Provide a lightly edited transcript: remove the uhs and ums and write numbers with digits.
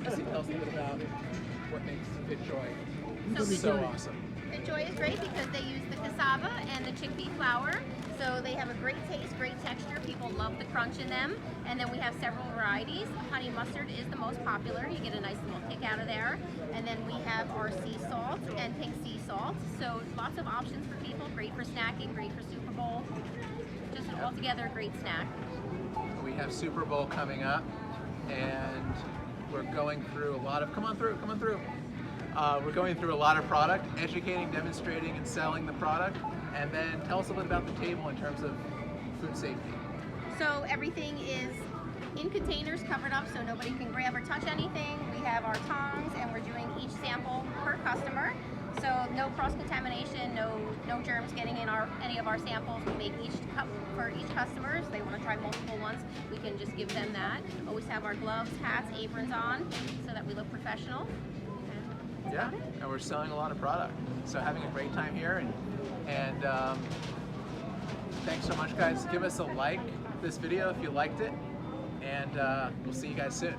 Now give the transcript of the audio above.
Jesse, tell us a little bit about what makes FitJoy So so awesome. FitJoy is great because they use the cassava and the chickpea flour. So they have a great taste, great texture. People love the crunch in them. And then we have several varieties. Honey mustard is the most popular. You get a nice little kick out of there. And then we have our sea salt and pink sea salt. So lots of options for people. Great for snacking, great for Super Bowl. Just altogether a great snack. We have Super Bowl coming up, and we're going through a lot of, come on through. We're going through a lot of product, educating, demonstrating, and selling the product. And then tell us a little bit about the table in terms of food safety. So everything is in containers covered up so nobody can grab or touch anything. We have our tongs and we're doing each sample per customer. So no cross-contamination, no germs getting in any of our samples. We make each cup for each customer. If they want to try multiple ones, we can just give them that. Always have our gloves, hats, aprons on so that we look professional. Yeah, and we're selling a lot of product. So having a great time here, and thanks so much, guys. Give us a like this video if you liked it, and we'll see you guys soon.